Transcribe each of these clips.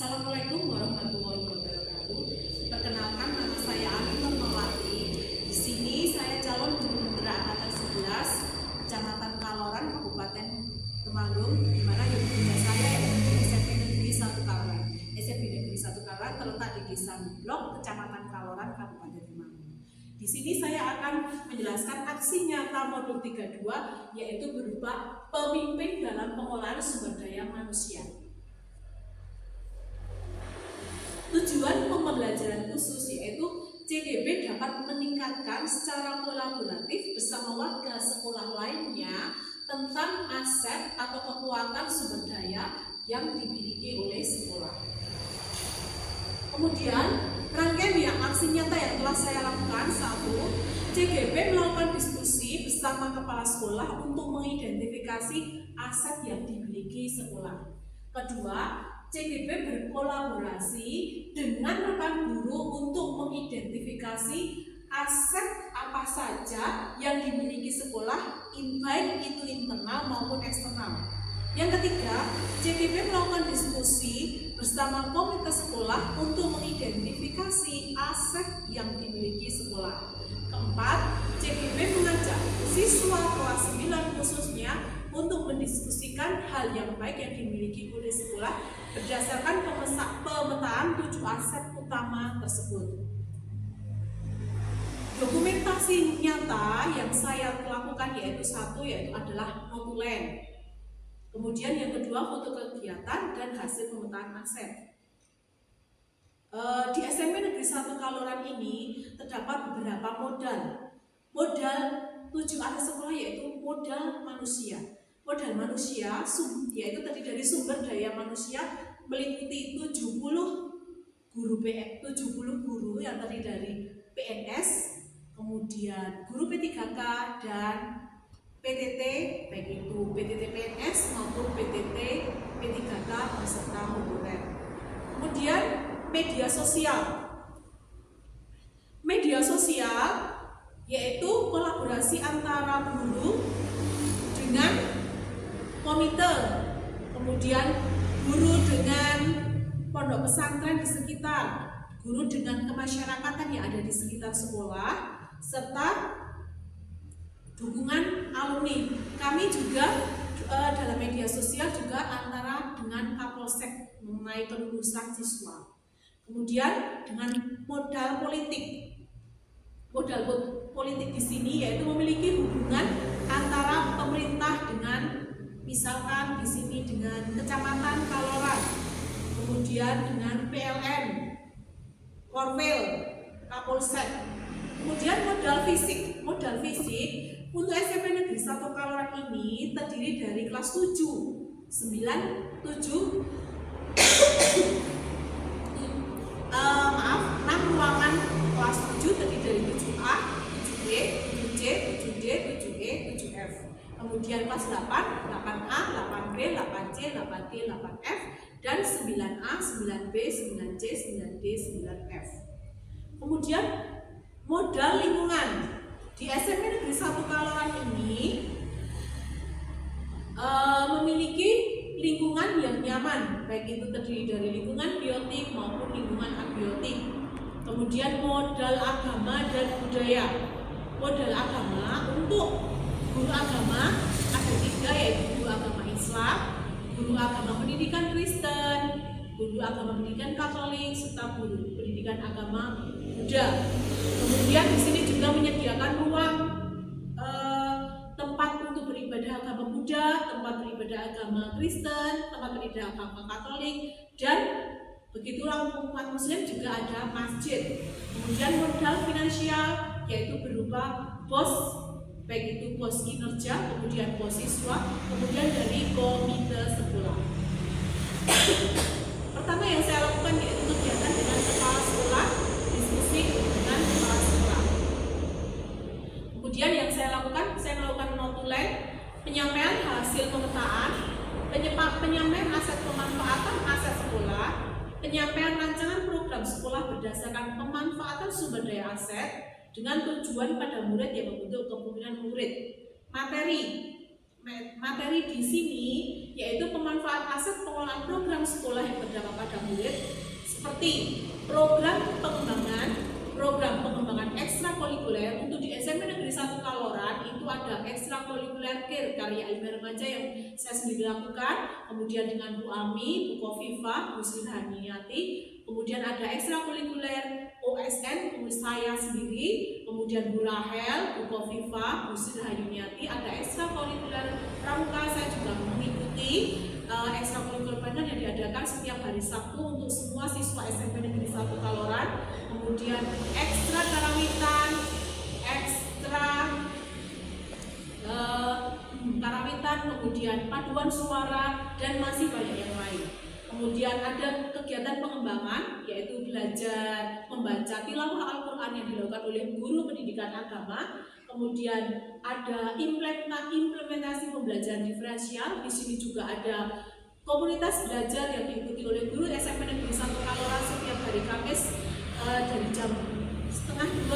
Assalamualaikum warahmatullahi wabarakatuh. Perkenalkan, nama saya Ani Nurmawati. Di sini saya calon guru Negara Angkatan 11 Kecamatan Kaloran, Kabupaten Temanggung, di mana ibu saya yaitu SMP Negeri 1 Kaloran. SMP Negeri 1 Kaloran terletak di Desa Blok, Kecamatan Kaloran, Kabupaten Temanggung. Di sini saya akan menjelaskan aksi nyata modul 32, yaitu berupa pemimpin dalam pengolahan sumber daya manusia. Tujuan pembelajaran khusus yaitu CGB dapat meningkatkan secara kolaboratif bersama warga sekolah lainnya tentang aset atau kekuatan sumber daya yang dimiliki oleh sekolah. Kemudian rangkaian yang aksi nyata yang telah saya lakukan: 1. CGB melakukan diskusi bersama kepala sekolah untuk mengidentifikasi aset yang dimiliki sekolah. 2. CGB berkolaborasi dengan rekan guru untuk mengidentifikasi aset apa saja yang dimiliki sekolah, baik itu internal maupun eksternal. Yang 3, CGB melakukan diskusi bersama komunitas sekolah untuk mengidentifikasi aset yang dimiliki sekolah. 4, CGB mengajak siswa kelas 9 khususnya untuk mendiskusikan hal yang baik yang dimiliki oleh sekolah berdasarkan pemetaan 7 aset utama tersebut. Dokumentasi nyata yang saya lakukan yaitu 1 adalah notulen. Kemudian yang kedua, foto kegiatan dan hasil pemetaan aset. Di SMP Negeri 1 Kaloran ini terdapat beberapa modal. Modal 7 aset sekolah yaitu modal manusia. Modal manusia yaitu terdiri dari sumber daya manusia meliputi 70 guru yang terdiri dari PNS, kemudian guru P3K dan PTT, baik itu PTT PNS maupun PTT P3K beserta honorer. Kemudian media sosial. Media sosial yaitu kolaborasi antara guru dengan komite, kemudian guru dengan pondok pesantren di sekitar, guru dengan kemasyarakatan yang ada di sekitar sekolah, serta dukungan alumni. Kami juga dalam media sosial juga antara dengan Kapolsek mengenai kelulusan siswa. Kemudian dengan modal politik. Modal politik di sini yaitu memiliki hubungan antara pemerintah dengan, misalkan di sini dengan Kecamatan Kaloran, kemudian dengan PLN, Korwil, Kapolsek. Kemudian modal fisik. Modal fisik untuk SMP Negeri 1 Kaloran ini terdiri dari kelas 7, 9, 7 6 ruangan kelas 7 terdiri dari 7A, 7B, 7C, 7D, 7E, 7F. Kemudian kelas 8, 8A, 8B, 8C, 8D, 8F, dan 9A, 9B, 9C, 9D, 9F. Kemudian modal lingkungan. Di SMP Negeri 1 Kaloran ini memiliki lingkungan yang nyaman, baik itu terdiri dari lingkungan biotik maupun lingkungan abiotik. Kemudian modal agama dan budaya. Modal agama untuk guru agama ada 3, yaitu guru agama Islam, guru agama pendidikan Kristen, guru agama pendidikan Katolik, serta guru pendidikan agama Buddha. Kemudian di sini juga menyediakan ruang tempat untuk beribadah agama Buddha, tempat beribadah agama Kristen, tempat beribadah agama Katolik, dan begitulah umat Muslim juga ada masjid. Kemudian modal finansial yaitu berupa BOS, baik itu BOS kinerja, kemudian BOS siswa, kemudian dari komite sekolah. Pertama yang saya lakukan yaitu kegiatan dengan kepala sekolah, diskusi dengan kepala sekolah. Kemudian yang saya lakukan notulen, penyampaian hasil pemetaan, penyampaian aset pemanfaatan aset sekolah, penyampaian rancangan program sekolah berdasarkan pemanfaatan sumber daya aset dengan tujuan pada murid yang membentuk kepemimpinan murid. Materi di sini yaitu pemanfaat aset pengelolaan program sekolah yang berdampak pada murid seperti program pengembangan ekstrakurikuler. Untuk di SMP Negeri 1 Kaloran itu ada ekstrakurikuler KIR, karya ilmiah remaja, yang saya sendiri lakukan, kemudian dengan Bu Ami, Bu Kofifa, Bu Sri Haniati, kemudian ada ekstrakurikuler OSN, saya sendiri, kemudian Bu Rahel, Bu Kofifa, Bu Sri Haniati. Ada ekstrakurikuler pramuka, saya juga mengikuti ekstrakurikuler panel yang diadakan setiap hari Sabtu untuk semua siswa SMP Negeri 1 Kaloran. Kemudian ekstra karawitan, kemudian paduan suara, dan masih banyak yang lain. Kemudian ada kegiatan pengembangan, yaitu belajar membaca tilawah Al-Quran yang dilakukan oleh guru pendidikan agama. Kemudian ada implementasi pembelajaran diferensial. Di sini juga ada komunitas belajar yang diikuti oleh guru SMP Negeri 1 Kaloran setiap hari Kamis dari jam 1:30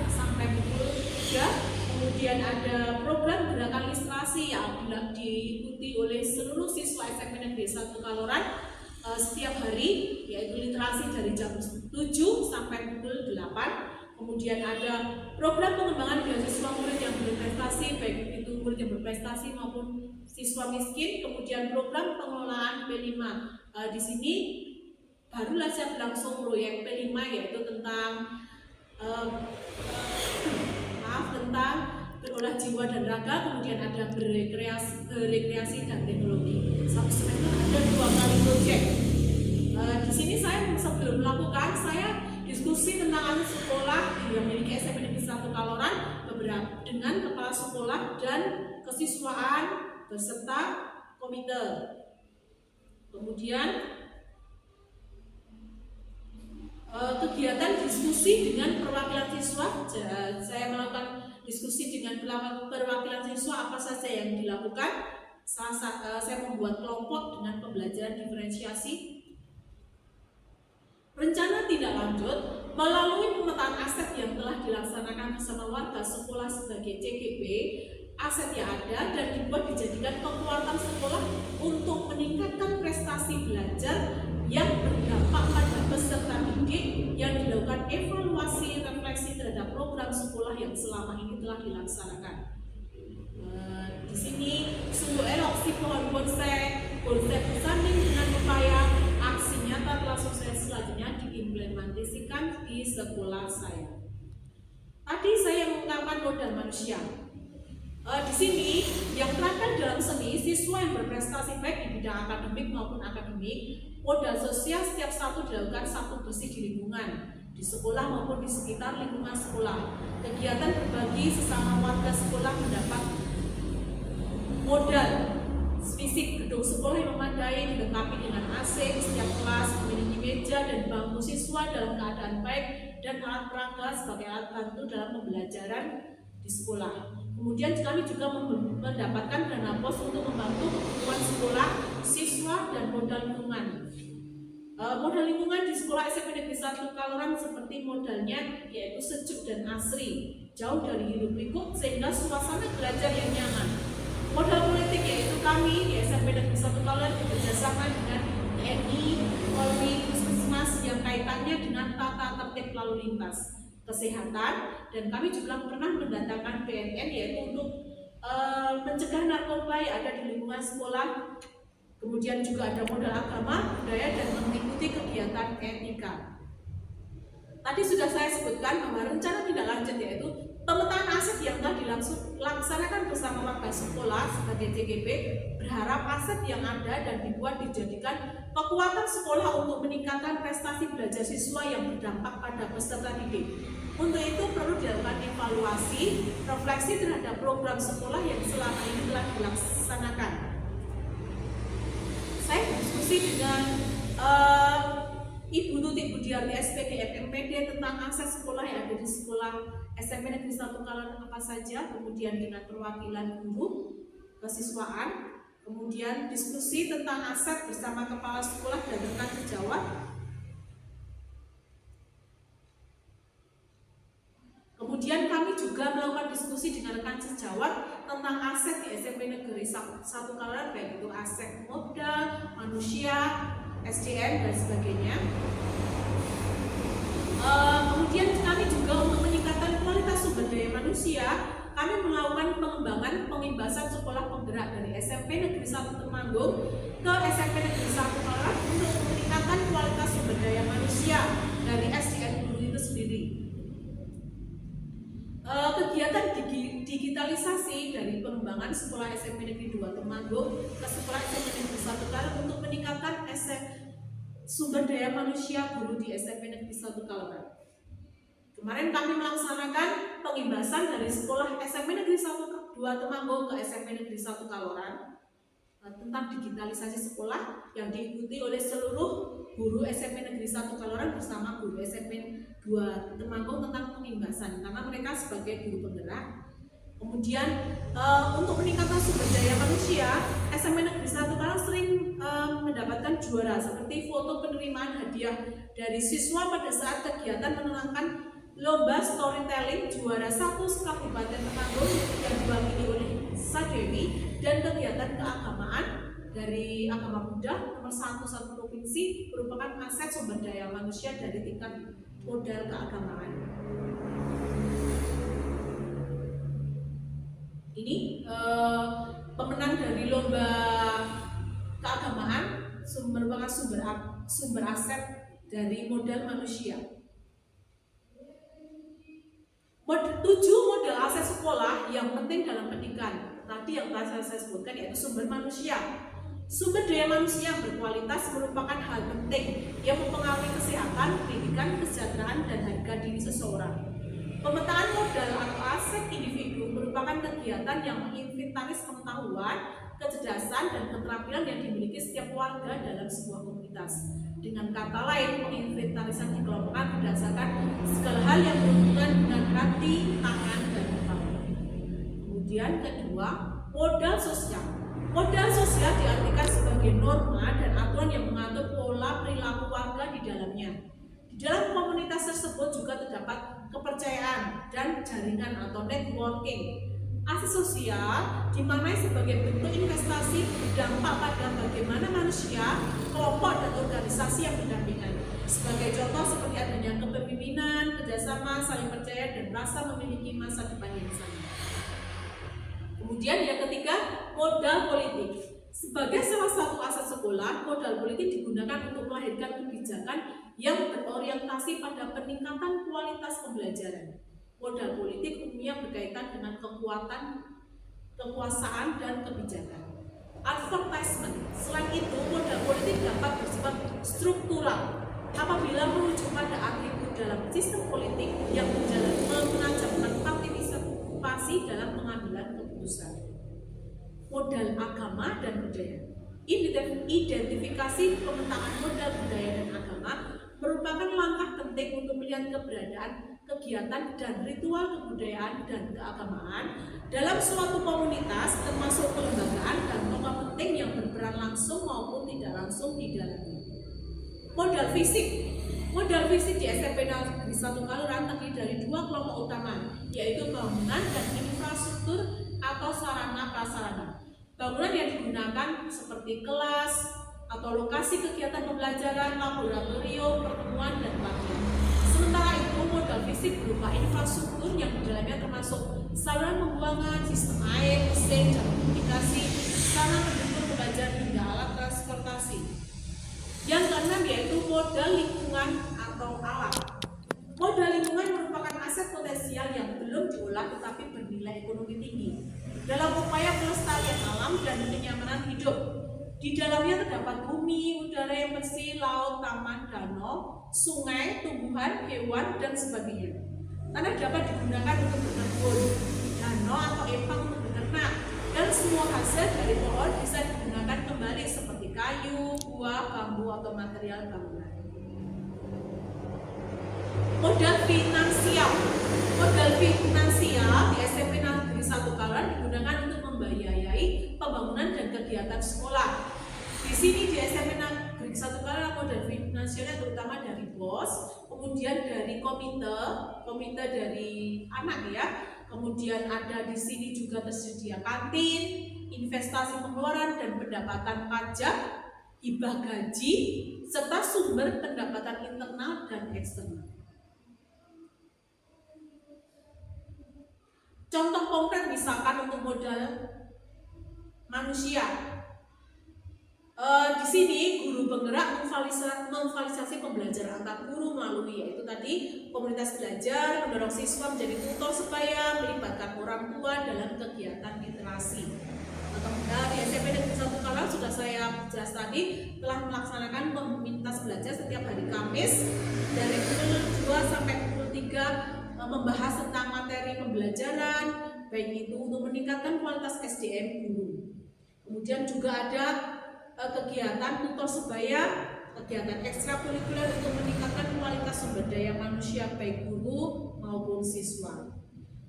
sampai pukul 3. Kemudian ada program gerakan literasi yang diikuti oleh seluruh siswa SMP Negeri 1 Kaloran setiap hari, yaitu literasi dari jam 7 sampai pukul 8. Kemudian ada program pengembangan beasiswa murid yang berprestasi, baik itu murid yang berprestasi maupun siswa miskin. Kemudian program pengelolaan P5. Di sini baru saja berlangsung proyek P5, yaitu tentang tentang berolah jiwa dan raga. Kemudian ada berekreasi dan teknologi. Satu semester ada 2 kali proyek. Di sini saya sebelum melakukan, saya diskusi tentang anak sekolah yang memiliki SMP Negeri 1 Kaloran dengan kepala sekolah dan kesiswaan beserta komite. Kemudian kegiatan diskusi dengan perwakilan siswa, saya melakukan diskusi dengan perwakilan siswa apa saja yang dilakukan. Saya membuat kelompok dengan pembelajaran diferensiasi. Rencana tindak lanjut melalui pemetaan aset yang telah dilaksanakan bersama warga sekolah sebagai CGP, aset yang ada dan dibuat dijadikan kekuatan sekolah untuk meningkatkan prestasi belajar yang berdampak pada peserta didik, yang dilakukan evaluasi refleksi terhadap program sekolah yang selama ini telah dilaksanakan. Di sini sungguh elok si pohon bonsai bersanding dengan upaya aksi nyata telah sukses selanjutnya diimplementasikan di sekolah saya. Tadi saya mengungkapkan modal manusia. Di sini yang terangkan dalam seni, siswa yang berprestasi baik di bidang akademik maupun akademik, modal sosial setiap satu dilakukan satu bersih di lingkungan, di sekolah maupun di sekitar lingkungan sekolah. Kegiatan berbagi sesama warga sekolah mendapat modal fisik, gedung sekolah yang memadai dilengkapi dengan AC di setiap kelas, memiliki meja dan bangku siswa dalam keadaan baik, dan alat peraga sebagai alat bantu dalam pembelajaran di sekolah. Kemudian kami juga mendapatkan dana pos untuk membantu kebutuhan sekolah, siswa, dan modal lingkungan. Modal lingkungan di sekolah SMP Negeri 1 Kaloran seperti modalnya yaitu sejuk dan asri, jauh dari hiruk pikuk sehingga suasana belajar yang nyaman. Modal politik yaitu kami di SMP Negeri 1 Kaloran bekerjasama dengan TNI, Polri, Puskesmas yang kaitannya dengan tata tertib lalu lintas, kesehatan, dan kami juga pernah mendatangkan BNN yaitu untuk mencegah narkoba yang ada di lingkungan sekolah. Kemudian juga ada modal agama, budaya, dan mengikuti kegiatan etika. Tadi sudah saya sebutkan bahwa rencana tindak lanjut yaitu pemetaan aset yang telah dilaksanakan bersama warga sekolah sebagai CGP, berharap aset yang ada dan dibuat dijadikan kekuatan sekolah untuk meningkatkan prestasi belajar siswa yang berdampak pada peserta didik. Untuk itu perlu dilakukan evaluasi, refleksi terhadap program sekolah yang selama ini telah dilaksanakan. Saya berdiskusi dengan Ibu Tutik Budiarti SPD FMPD tentang akses sekolah yang ada di sekolah SMP Negeri 1 Kaloran apa saja, kemudian dengan perwakilan guru, kesiswaan, kemudian diskusi tentang aset bersama kepala sekolah dan rekan sejawat. Kemudian kami juga melakukan diskusi dengan rekan sejawat tentang aset di SMP Negeri 1 Kaloran, baik itu aset modal, manusia, SDM dan sebagainya. Kemudian kami juga untuk meningkatkan kualitas sumber daya manusia, kami melakukan pengembangan pengimbasan sekolah penggerak dari SMP Negeri 1 Temanggung ke SMP Negeri 1 Kaloran untuk meningkatkan kualitas sumber daya manusia dari SDM guru itu sendiri. Kegiatan digitalisasi dari pengembangan sekolah SMP Negeri 2 Temanggung ke sekolah SMP Negeri 1 Kaloran untuk meningkatkan sumber daya manusia guru di SMP Negeri 1 Kaloran. Kemarin kami melaksanakan pengimbasan dari sekolah SMP Negeri 1 2 Temanggung ke SMP Negeri 1 Kaloran tentang digitalisasi sekolah yang diikuti oleh seluruh guru SMP Negeri 1 Kaloran bersama guru SMP 2 Temanggung tentang pengimbasan karena mereka sebagai guru penggerak. Kemudian untuk meningkatkan sumber daya manusia, SMP Negeri 1 Kaloran sering mendapatkan juara seperti foto penerimaan hadiah dari siswa pada saat kegiatan menerangkan lomba storytelling juara 1 Kabupaten Temanggung yang diwakili oleh Sadewi, dan kegiatan keagamaan dari agama Buddha nomor 1 satu provinsi merupakan aset sumber daya manusia dari tingkat modal keagamaan. Ini pemenang dari lomba keagamaan merupakan sumber aset dari modal manusia. 7 modal aset sekolah yang penting dalam pendidikan tadi yang telah saya sebutkan yaitu sumber manusia. Sumber daya manusia yang berkualitas merupakan hal penting yang mempengaruhi kesehatan, pendidikan, kesejahteraan, dan harga diri seseorang. Pemetaan modal atau aset individu merupakan kegiatan yang menginventaris pengetahuan, kecerdasan, dan keterampilan yang dimiliki setiap warga dalam sebuah komunitas. Dengan kata lain, penginventarisan dikelompokkan berdasarkan segala hal yang berhubungan dengan hati, tangan, dan otak. Kemudian kedua, modal sosial. Modal sosial diartikan sebagai norma dan aturan yang mengatur pola perilaku warga di dalamnya. Di dalam komunitas tersebut juga terdapat kepercayaan dan jaringan atau networking. Aset sosial dimaknai sebagai bentuk investasi berdampak pada bagaimana manusia, kelompok, dan organisasi yang berdampingan. Sebagai contoh seperti adanya kepemimpinan, kerjasama, saling percaya, dan rasa memiliki masa depan yang sama. Kemudian yang ketiga, modal politik. Sebagai salah satu aset sekolah, modal politik digunakan untuk melahirkan kebijakan yang berorientasi pada peningkatan kualitas pembelajaran. Modal politik umumnya berkaitan dengan kekuatan, kekuasaan, dan kebijakan. Advertisement. Selain itu, modal politik dapat bersifat struktural apabila merujuk pada atribut dalam sistem politik yang menajamkan partisipasi dalam pengambilan keputusan. Modal agama dan budaya. Identifikasi pemetaan modal budaya dan agama merupakan langkah penting untuk melihat keberadaan kegiatan dan ritual kebudayaan dan keagamaan dalam suatu komunitas, termasuk kelembagaan dan tokoh penting yang berperan langsung maupun tidak langsung di dalamnya. Modal fisik. Modal fisik di SMP Negeri 1 Kaloran terdiri dari 2 kelompok utama, yaitu bangunan dan infrastruktur atau sarana prasarana. Bangunan yang digunakan seperti kelas atau lokasi kegiatan pembelajaran, laboratorium, pertemuan, dan pelatihan. Sementara itu, modal fisik berupa infrastruktur yang di dalamnya termasuk saluran pembuangan, sistem air, mesin, dan komunikasi, sarana pendukung pembelajaran hingga alat transportasi. Yang keenam yaitu modal lingkungan atau alam. Modal lingkungan merupakan aset potensial yang belum diolah tetapi bernilai ekonomi tinggi dalam upaya pelestarian alam dan kenyamanan hidup. Di dalamnya terdapat bumi, udara yang bersih, laut, taman, danau, sungai, tumbuhan, hewan, dan sebagainya. Tanah dapat digunakan untuk berkebun, danau atau empang untuk beternak, dan semua hasil dari pohon bisa digunakan kembali seperti kayu, buah, bambu, atau material bangunan. Modal finansial. Modal finansial di SMP Negeri 1 Kaloran digunakan untuk membiayai pembangunan dan kegiatan sekolah. Di sini di SMP Negeri 1 Kaloran modal finansialnya terutama dari BOS, kemudian dari komite dari anak ya, kemudian ada di sini juga tersedia kantin, investasi pengeluaran dan pendapatan pajak, hibah gaji, serta sumber pendapatan internal dan eksternal. Contoh konkret misalkan untuk modal manusia. Di sini guru penggerak memfasilitasi pembelajaran antar guru melalui yaitu tadi komunitas belajar, mendorong siswa menjadi tutor supaya melibatkan orang tua dalam kegiatan literasi. Kemudian di SMP Negeri 1 Kalang sudah saya jelas tadi telah melaksanakan komunitas belajar setiap hari Kamis dari pukul 2 sampai pukul 3 membahas tentang materi pembelajaran baik itu untuk meningkatkan kualitas SDM guru. Kemudian juga ada kegiatan tutor sebaya, kegiatan ekstrakurikuler untuk meningkatkan kualitas sumber daya manusia baik guru maupun siswa.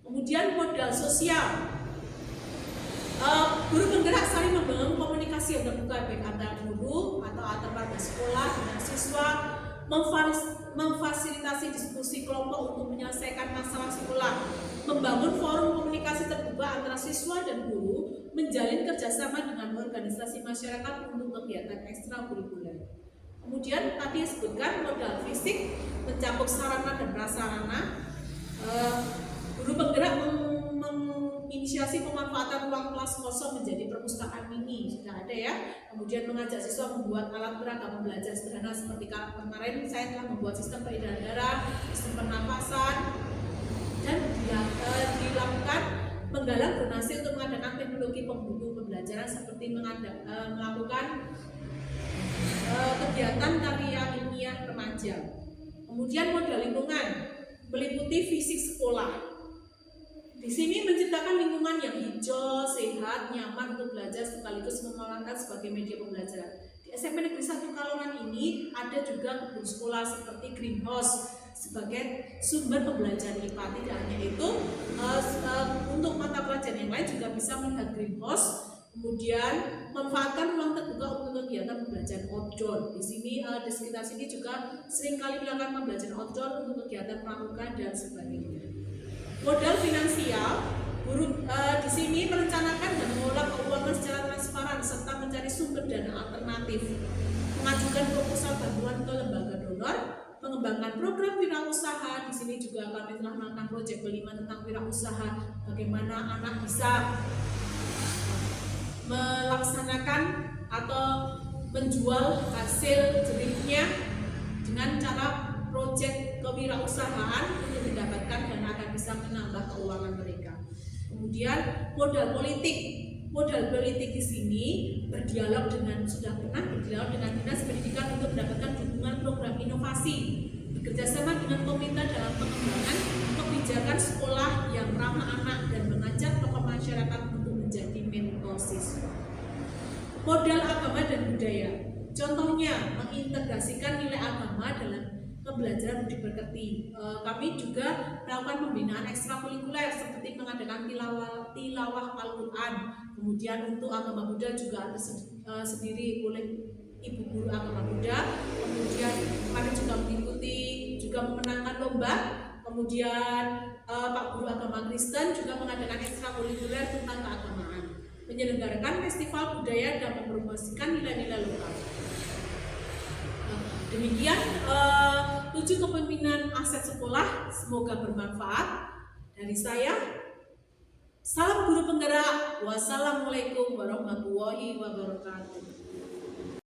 Kemudian modal sosial. Guru penggerak saling membangun komunikasi yang terbuka baik antar guru atau antar warga sekolah dengan siswa, memfasilitasi diskusi kelompok untuk menyelesaikan masalah sekolah, membangun forum komunikasi terbuka antara siswa dan guru, menjalin kerjasama dengan organisasi masyarakat untuk kegiatan ekstrakurikuler. Kemudian tadi disebutkan modal fisik, mencakup sarana dan prasarana. Guru penggerak menginisiasi pemanfaatan ruang kelas kosong menjadi perpustakaan mini, sudah ada ya. Kemudian mengajak siswa membuat alat peragam belajar sederhana seperti kemarin saya telah membuat sistem peredaran darah, sistem pernapasan, dan dilakukan menggalang donasi untuk mengadakan teknologi pembuku pembelajaran seperti melakukan kegiatan karya ilmiah remaja. Kemudian modal lingkungan meliputi fisik sekolah. Di sini menciptakan lingkungan yang hijau, sehat, nyaman untuk belajar sekaligus memanfaatkan sebagai media pembelajaran. Di SMP Negeri 1 Kalongan ini ada juga kebun sekolah seperti greenhouse sebagai sumber pembelajaran IPA. Tidak hanya itu, untuk mata pelajaran yang lain juga bisa melihat greenhouse. Kemudian memanfaatkan ruang terbuka untuk kegiatan pembelajaran outdoor. Di sini di sekitar sini juga seringkali melakukan pembelajaran outdoor untuk kegiatan pramuka dan sebagainya. Modal finansial, guru di sini merencanakan dan mengelola keuangan secara transparan serta mencari sumber dana alternatif, mengajukan proposal bantuan ke lembaga donor, mengembangkan program wirausaha. Di sini juga kami telah melakukan proyek kelima tentang wirausaha, bagaimana anak bisa melaksanakan atau menjual hasil jerihnya dengan cara proyek kewirausahaan untuk mendapatkan dana agar bisa menambah keuangan mereka. Kemudian modal politik di sini berdialog dengan Dinas Pendidikan untuk mendapatkan dukungan program inovasi, bekerjasama dengan pemerintah dalam pengembangan kebijakan sekolah yang ramah anak dan mengajak tokoh masyarakat untuk menjadi mentor siswa. Modal agama dan budaya, contohnya mengintegrasikan nilai agama dalam pembelajaran budi pekerti. Kami juga melakukan pembinaan ekstrakurikuler seperti mengadakan tilawah Al-Quran. Kemudian untuk agama Buddha juga ada sendiri oleh ibu guru agama Buddha. Kemudian kami juga mengikuti memenangkan lomba. Kemudian Pak Guru agama Kristen juga mengadakan ekstrakurikuler tentang keagamaan, menyelenggarakan festival budaya dan mempromosikan nilai-nilai lokal. Demikian 7 kepemimpinan aset sekolah, semoga bermanfaat. Dari saya, salam guru penggerak. Wassalamualaikum warahmatullahi wabarakatuh.